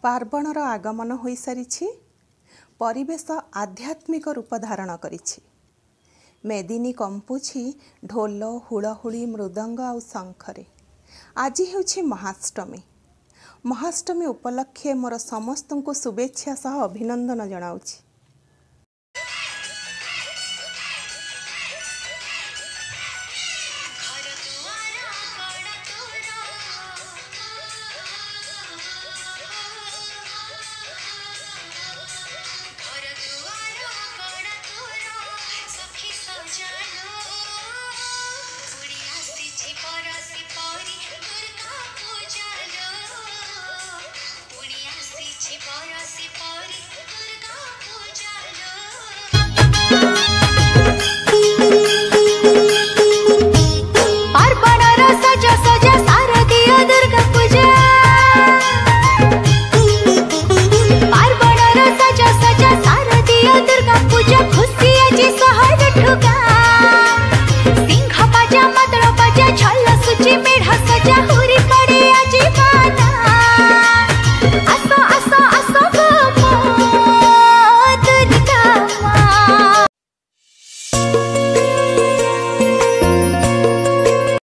पार्वणर आगमन हो सारी परिवेश आध्यात्मिक रूप धारण करिछि। मेदिनी कंपुछि ढोल हुलहुली मृदंग आ शंखरे। आज हेउछि महाअष्टमी। महाअष्टमी उपलक्षे मोर समस्त को शुभेच्छा सह अभिनंदन जनाउछि। खुशी आज सहर ठुका